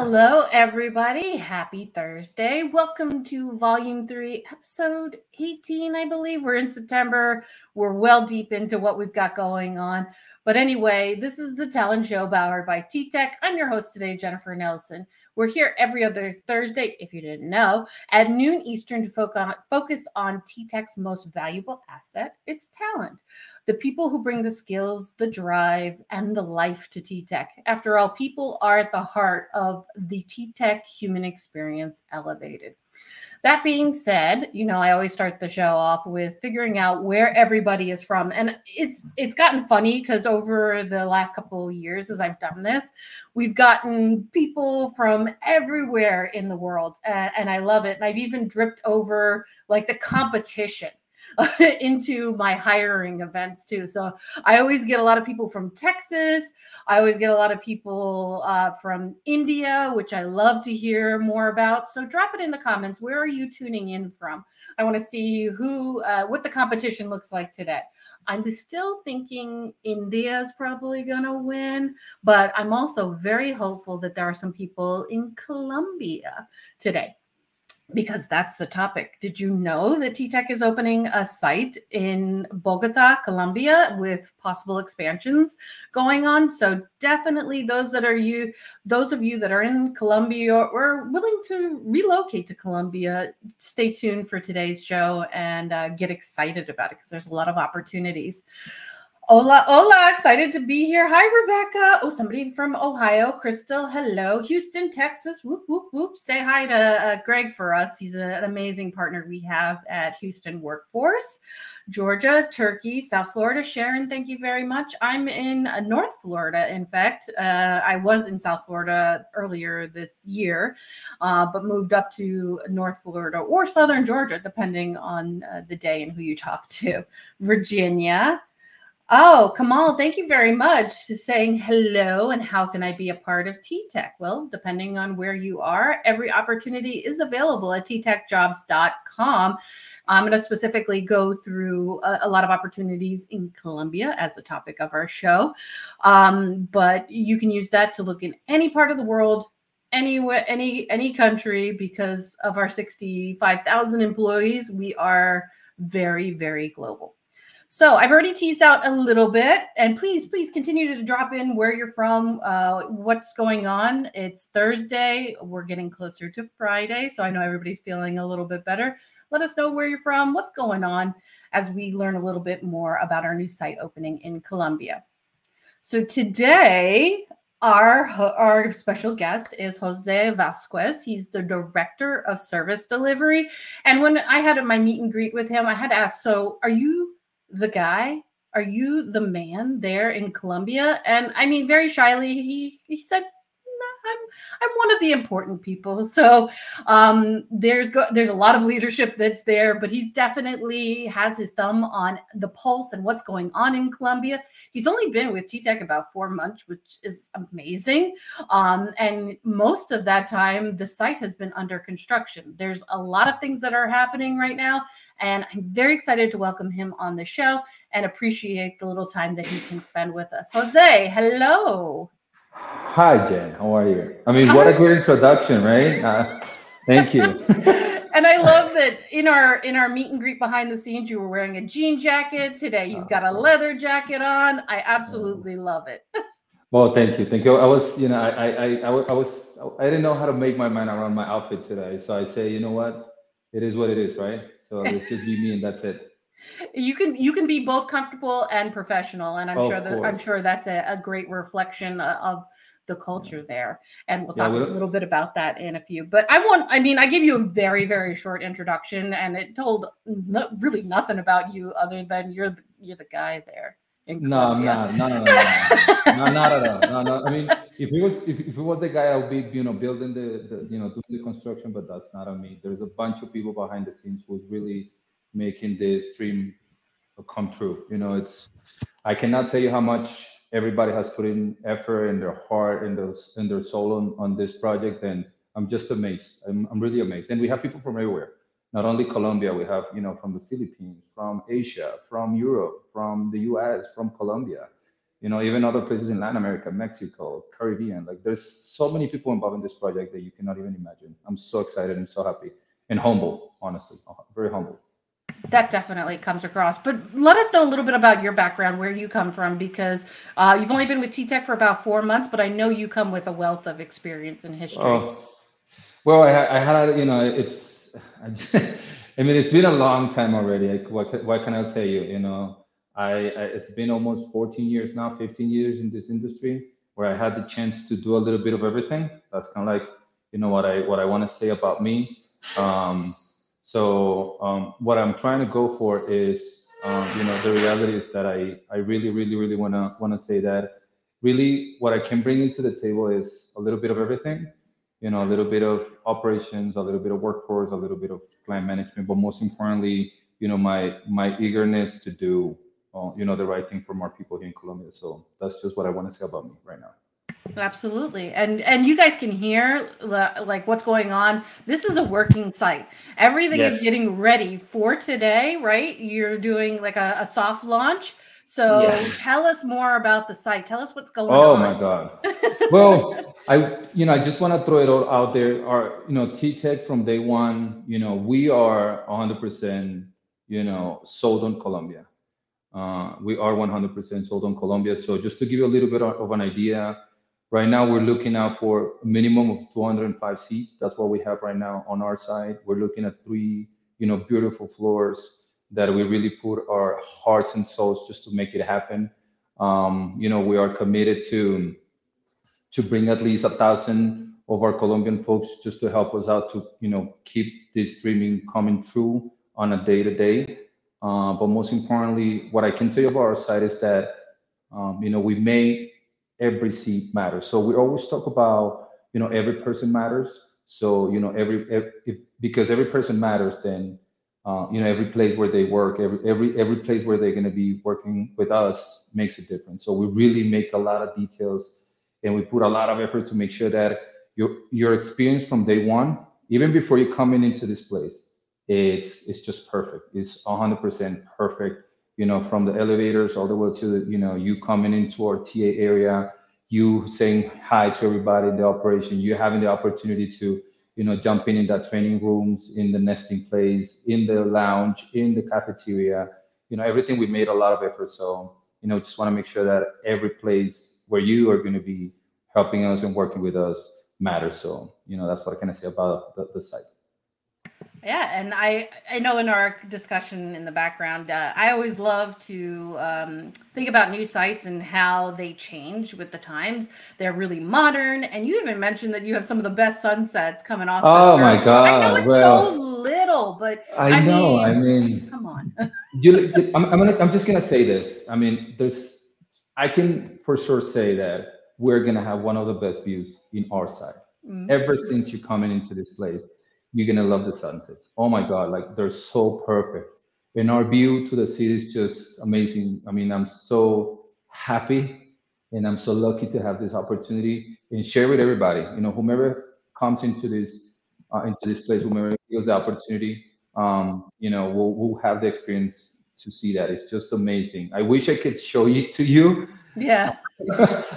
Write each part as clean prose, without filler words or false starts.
Hello, everybody. Happy Thursday. Welcome to Volume 3, Episode 18, I believe. We're in September. We're well deep into what we've got going on. But anyway, this is the Talent Show powered by TTEC. I'm your host today, Jennifer Nelson. We're here every other Thursday, if you didn't know, at noon Eastern to focus on TTEC's most valuable asset, its talent. The people who bring the skills, the drive, and the life to TTEC. After all, people are at the heart of the TTEC human experience elevated. That being said, I always start the show off with figuring out where everybody is from. And it's gotten funny because over the last couple of years as I've done this, we've gotten people from everywhere in the world. And I love it. And I've even dripped over like the competition into my hiring events too. So I always get a lot of people from Texas. I always get a lot of people from India, which I love to hear more about. So drop it in the comments. Where are you tuning in from? I want to see what the competition looks like today. I'm still thinking India is probably going to win, but I'm also very hopeful that there are some people in Colombia today, because that's the topic. Did you know that TTEC is opening a site in Bogota, Colombia, with possible expansions going on? So definitely those of you that are in Colombia or willing to relocate to Colombia, stay tuned for today's show and get excited about it because there's a lot of opportunities. Hola, excited to be here. Hi, Rebecca. Oh, somebody from Ohio. Crystal, hello. Houston, Texas. Whoop, whoop, whoop. Say hi to Greg for us. He's an amazing partner we have at Houston Workforce. Georgia, Turkey, South Florida. Sharon, thank you very much. I'm in North Florida. In fact, I was in South Florida earlier this year, but moved up to North Florida or Southern Georgia, depending on the day and who you talk to. Virginia. Oh, Kamal, thank you very much for saying hello and how can I be a part of TTEC? Well, depending on where you are, every opportunity is available at ttecjobs.com. I'm going to specifically go through a lot of opportunities in Colombia as the topic of our show, but you can use that to look in any part of the world, anywhere, any country, because of our 65,000 employees, we are very, very global. So I've already teased out a little bit, and please continue to drop in where you're from, what's going on. It's Thursday. We're getting closer to Friday, so I know everybody's feeling a little bit better. Let us know where you're from, what's going on, as we learn a little bit more about our new site opening in Colombia. So today, our special guest is Jose Vasquez. He's the Director of Service Delivery. And when I had my meet and greet with him, I had to ask, so are you the guy? Are you the man there in Colombia? And I mean, very shyly, he said, I'm one of the important people. So there's a lot of leadership that's there, but he's definitely has his thumb on the pulse and what's going on in Colombia. He's only been with TTEC about 4 months, which is amazing. And most of that time, the site has been under construction. There's a lot of things that are happening right now, and I'm very excited to welcome him on the show and appreciate the little time that he can spend with us. Jose, hello. Hi, Jen. How are you? I mean, what a great introduction, right? Thank you. And I love that in our meet and greet behind the scenes, you were wearing a jean jacket. Today, you've got a leather jacket on. I absolutely love it. Well, thank you. Thank you. I was, I didn't know how to make my mind around my outfit today. So I say, you know what? It is what it is, right? So let's just be me and that's it. You can be both comfortable and professional, and I'm sure that's a great reflection of the culture there. And we'll talk a little bit about that in a few. But I gave you a very, very short introduction, and it told really nothing about you other than you're the guy there in Colombia. No, not at all. No. I mean, if it was the guy, I'll be building doing the construction, but that's not on me. There's a bunch of people behind the scenes who's really making this dream come true. I cannot tell you how much everybody has put in effort and their heart and their soul on this project, and I'm just amazed. I'm really amazed. And we have people from everywhere. Not only Colombia, we have from the Philippines, from Asia, from Europe, from the US, from Colombia, even other places in Latin America, Mexico, Caribbean. Like there's so many people involved in this project that you cannot even imagine. I'm so excited and so happy and humble, honestly, very humble. That definitely comes across. But let us know a little bit about your background, where you come from, because you've only been with TTEC for about 4 months, but I know you come with a wealth of experience and history. Well, I had, it's, I mean, it's been a long time already. What can I say you? It's been almost 14 years now, 15 years in this industry, where I had the chance to do a little bit of everything. That's kind of like, what I want to say about me. Um, what I'm trying to go for is, the reality is that I really, really, really want to say that really what I can bring into the table is a little bit of everything, a little bit of operations, a little bit of workforce, a little bit of client management, but most importantly, my eagerness to do, the right thing for more people here in Colombia. So that's just what I want to say about me right now. Absolutely. And you guys can hear like what's going on. This is a working site. Everything is Yes. getting ready for today, right? You're doing like a soft launch. So Yes. tell us more about the site. Tell us what's going Oh on. my God. Well, I just want to throw it all out there. Our, T-Tech from day one, we are 100%, sold on Colombia. We are 100% sold on Colombia. So just to give you a little bit of an idea, right now we're looking out for a minimum of 205 seats. That's what we have right now on our side. We're looking at three, beautiful floors that we really put our hearts and souls just to make it happen. We are committed to bring at least 1,000 of our Colombian folks just to help us out to keep this streaming coming true on a day to day. But most importantly, what I can tell you about our site is that we make every seat matter. So we always talk about every person matters. So because every person matters, then every place where they work, every place where they're going to be working with us makes a difference. So we really make a lot of details, and we put a lot of effort to make sure that your experience from day one, even before you coming into this place, it's just perfect. It's 100% perfect. From the elevators all the way to you coming into our TA area, you saying hi to everybody in the operation, you having the opportunity to jump in that training rooms, in the nesting place, in the lounge, in the cafeteria, everything. We made a lot of effort. So just want to make sure that every place where you are going to be helping us and working with us matters. So that's what I can say about the site. Yeah, and I know in our discussion in the background, I always love to think about new sites and how they change with the times. They're really modern, and you even mentioned that you have some of the best sunsets coming off. Oh the my I know God! it's Well, so little, but I know. I mean, come on. I'm just gonna say this. I mean, I can for sure say that we're gonna have one of the best views in our side. Mm. Ever since you coming into this place, you're gonna love the sunsets. Oh my God, like they're so perfect. And our view to the city is just amazing. I mean, I'm so happy and I'm so lucky to have this opportunity and share with everybody. Whomever comes into this place, whomever feels the opportunity, we'll have the experience to see that. It's just amazing. I wish I could show it to you. Yeah.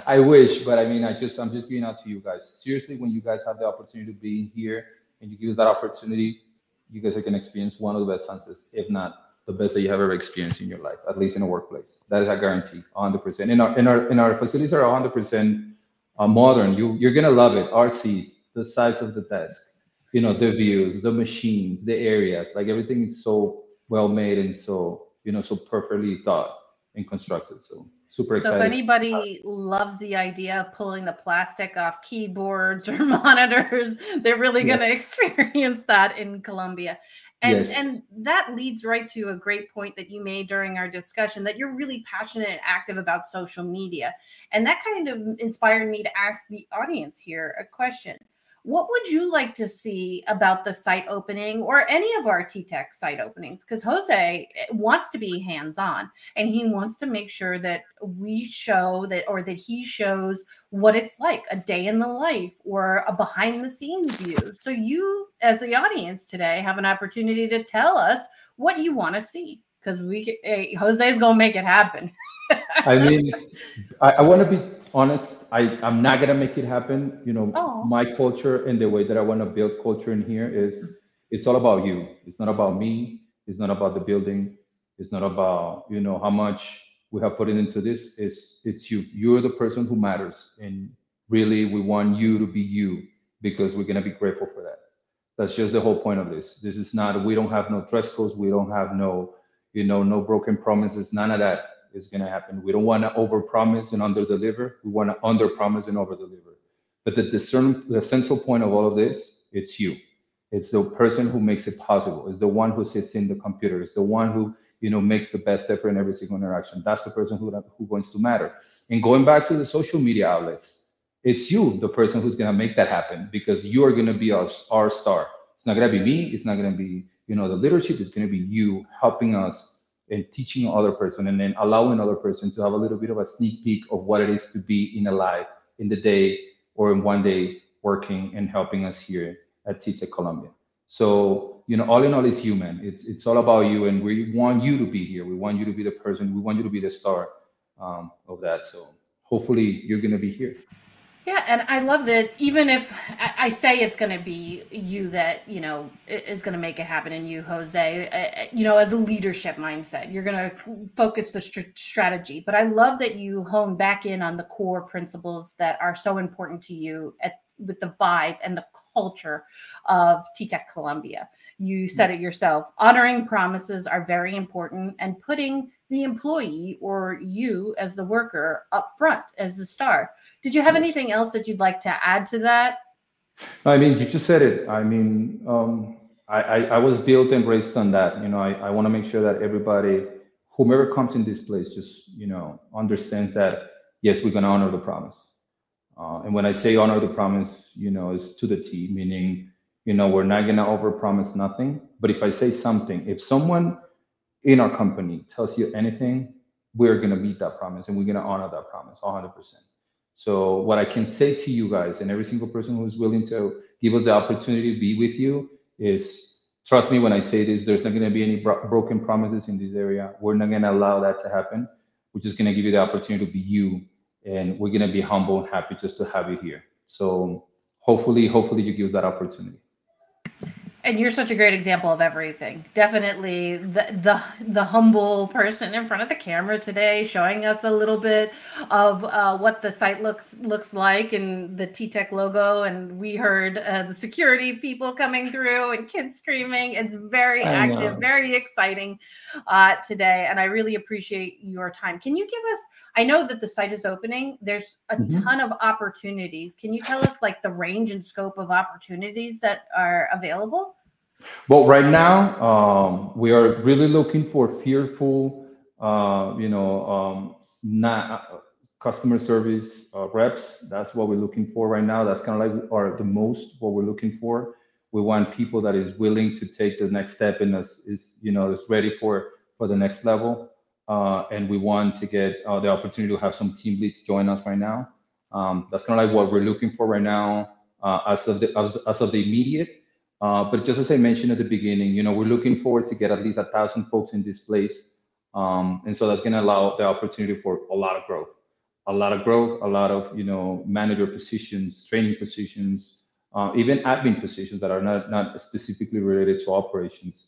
I wish, but I mean, I'm just giving out to you guys. Seriously, when you guys have the opportunity to be here and you give us that opportunity, you guys are gonna experience one of the best sunsets, if not the best that you have ever experienced in your life, at least in a workplace. That is a guarantee, 100%. And our facilities are 100% modern. You're gonna love it. Our seats, the size of the desk, the views, the machines, the areas, like everything is so well made and so so perfectly thought and constructed. So super So if excited. anybody loves the idea of pulling the plastic off keyboards or monitors, they're really going to Yes. experience that in Colombia. And Yes. and that leads right to a great point that you made during our discussion, that you're really passionate and active about social media. And that kind of inspired me to ask the audience here a question. What would you like to see about the site opening or any of our TTEC site openings? Because Jose wants to be hands-on, and he wants to make sure that we show that, or that he shows what it's like a day in the life or a behind the scenes view. So you, as the audience today, have an opportunity to tell us what you want to see. because Jose's gonna make it happen. I mean, I want to be honest. I'm not gonna make it happen. Oh, My culture and the way that I want to build culture in here is it's all about you. It's not about me. It's not about the building. It's not about how much we have put into this. It's you. You're the person who matters, and really we want you to be you because we're gonna be grateful for that. That's just the whole point of this. This is not. We don't have no dress codes. We don't have no no broken promises. None of that is going to happen. We don't want to overpromise and underdeliver. We want to underpromise and overdeliver. But the central point of all of this, it's you. It's the person who makes it possible. It's the one who sits in the computer. It's the one who makes the best effort in every single interaction. That's the person who going to matter. And going back to the social media outlets, it's you, the person who's going to make that happen because you are going to be our star. It's not going to be me. It's not going to be the leadership. It's going to be you helping us and teaching other person and then allowing other person to have a little bit of a sneak peek of what it is to be in a life in the day or in one day working and helping us here at TTEC Colombia. So, all in all, it's human. It's all about you, and we want you to be here. We want you to be the person. We want you to be the star of that. So, hopefully, you're going to be here. yeah, and I love that. Even if I say it's going to be you that is going to make it happen, and you, Jose, as a leadership mindset, you're going to focus the strategy. But I love that you hone back in on the core principles that are so important to you with the vibe and the culture of TTEC Colombia. You said it yourself. Honoring promises are very important, and putting the employee or you as the worker up front as the star. Did you have anything else that you'd like to add to that? I mean, you just said it. I mean, I was built and raised on that. I want to make sure that everybody, whomever comes in this place, just understands that yes, we're going to honor the promise. And when I say honor the promise, is to the T, meaning we're not going to overpromise nothing. But if I say something, if someone in our company tells you anything, we're going to meet that promise and we're going to honor that promise 100%. So what I can say to you guys and every single person who's willing to give us the opportunity to be with you is trust me when I say this, there's not going to be any broken promises in this area. We're not going to allow that to happen. We're just going to give you the opportunity to be you, and we're going to be humble and happy just to have you here. So hopefully you give us that opportunity. And you're such a great example of everything. Definitely the humble person in front of the camera today, showing us a little bit of what the site looks like and the TTEC logo. And we heard the security people coming through and kids screaming. It's very active, very exciting today. And I really appreciate your time. Can you give us, I know that the site is opening. There's a ton of opportunities. Can you tell us like the range and scope of opportunities that are available? Well, right now, we are really looking for fearful, not customer service reps. That's what we're looking for right now. That's kind of like the most what we're looking for. We want people that is willing to take the next step and is ready for the next level. And we want to get the opportunity to have some team leads join us right now. That's kind of like what we're looking for right now as of the immediate. But just as I mentioned at the beginning, we're looking forward to get at least 1,000 folks in this place. And so that's going to allow the opportunity for a lot of growth, a lot of, manager positions, training positions, even admin positions that are not specifically related to operations.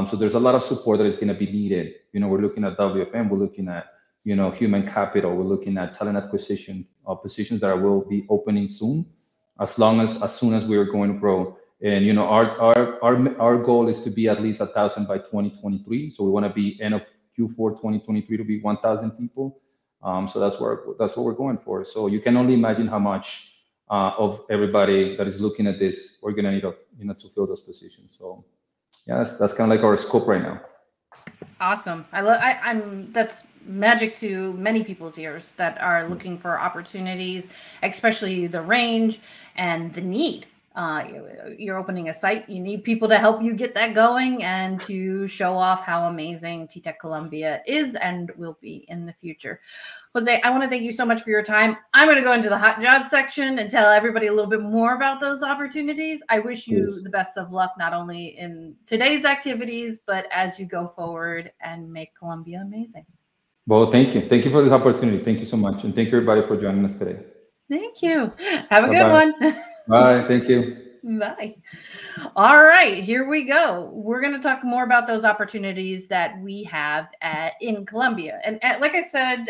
So there's a lot of support that is going to be needed. We're looking at WFM, we're looking at, human capital, we're looking at talent acquisition positions that will be opening soon, as soon as we are going to grow. And our goal is to be at least 1,000 by 2023. So we want to be end of Q4 2023 to be 1,000 people. So that's what we're going for. So you can only imagine how much of everybody that is looking at this we're gonna need to fill those positions. So yeah, that's kind of like our scope right now. Awesome. I'm that's magic to many people's ears that are looking for opportunities, especially the range and the need You're opening a site. You need people to help you get that going and to show off how amazing TTEC Colombia is and will be in the future. Jose, I want to thank you so much for your time. I'm going to go into the hot job section and tell everybody a little bit more about those opportunities. I wish you the best of luck, not only in today's activities, but as you go forward and make Colombia amazing. Well, thank you. Thank you for this opportunity. Thank you so much. And thank you everybody for joining us today. Thank you. Have a good one. Bye. Thank you. Bye. All right, here we go. We're going to talk more about those opportunities that we have in Colombia. And like I said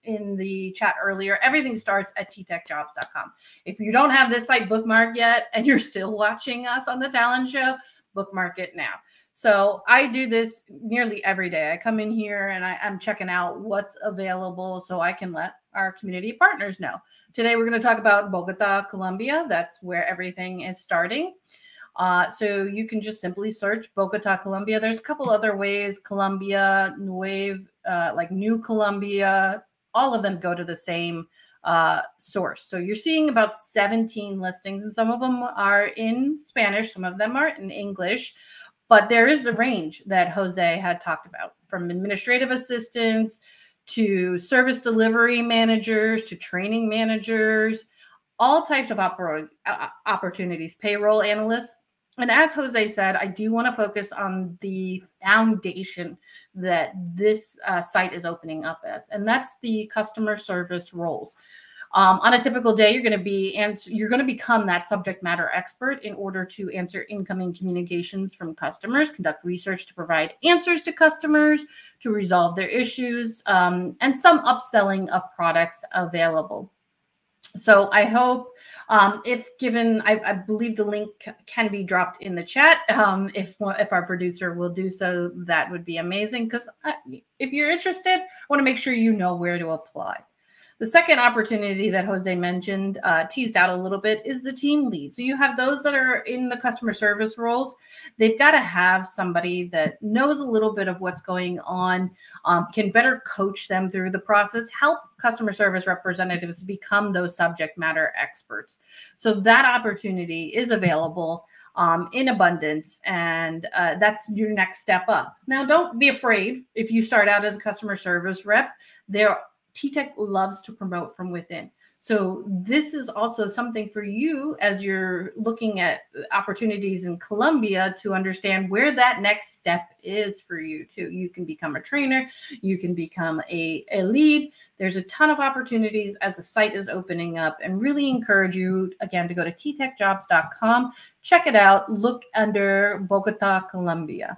in the chat earlier, everything starts at ttecjobs.com. If you don't have this site bookmarked yet and you're still watching us on the talent show, bookmark it now. So I do this nearly every day. I come in here and I'm checking out what's available so I can let our community partners know. Today, we're going to talk about Bogota, Colombia. That's where everything is starting. So you can just simply search Bogota, Colombia. There's a couple other ways, Colombia, like New Colombia, all of them go to the same source. So you're seeing about 17 listings, and some of them are in Spanish, some of them are in English. But there is the range that Jose had talked about, from administrative assistants to service delivery managers to training managers, all types of opportunities, payroll analysts. And as Jose said, I do want to focus on the foundation that this site is opening up as, and that's the customer service roles. On a typical day, you're going to become that subject matter expert in order to answer incoming communications from customers, conduct research to provide answers to customers, to resolve their issues, and some upselling of products available. So I hope, if given, I believe the link can be dropped in the chat. If our producer will do so, that would be amazing, because if you're interested, I want to make sure you know where to apply. The second opportunity that Jose mentioned, teased out a little bit, is the team lead. So you have those that are in the customer service roles. They've got to have somebody that knows a little bit of what's going on, can better coach them through the process, help customer service representatives become those subject matter experts. So that opportunity is available in abundance, and that's your next step up. Now, don't be afraid if you start out as a customer service rep. TTEC loves to promote from within. So this is also something for you as you're looking at opportunities in Colombia to understand where that next step is for you too. You can become a trainer, you can become a lead. There's a ton of opportunities as the site is opening up, and really encourage you again to go to ttecjobs.com, check it out, look under Bogota, Colombia.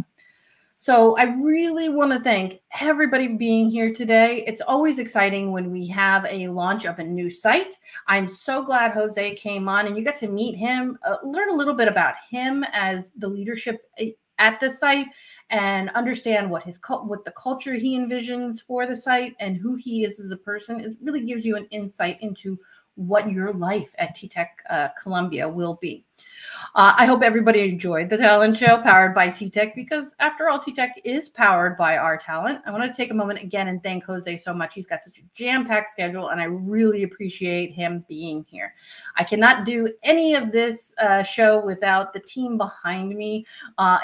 So I really want to thank everybody for being here today. It's always exciting when we have a launch of a new site. I'm so glad Jose came on and you got to meet him, learn a little bit about him as the leadership at the site, and understand what the culture he envisions for the site and who he is as a person. It really gives you an insight into what your life at TTEC Colombia will be. I hope everybody enjoyed the talent show powered by TTEC, because after all, TTEC is powered by our talent. I want to take a moment again and thank Jose so much. He's got such a jam-packed schedule, and I really appreciate him being here. I cannot do any of this show without the team behind me,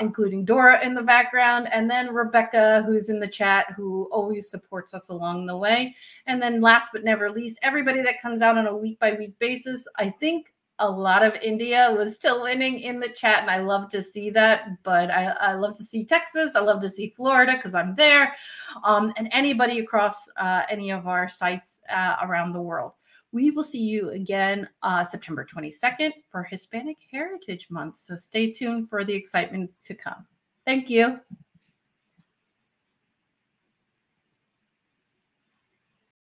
including Dora in the background, and then Rebecca, who's in the chat, who always supports us along the way. And then last but never least, everybody that comes out on a week-by-week basis. I think a lot of India was still winning in the chat, and I love to see that. But I love to see Texas. I love to see Florida because I'm there, and anybody across any of our sites around the world. We will see you again September 22nd for Hispanic Heritage Month. So stay tuned for the excitement to come. Thank you.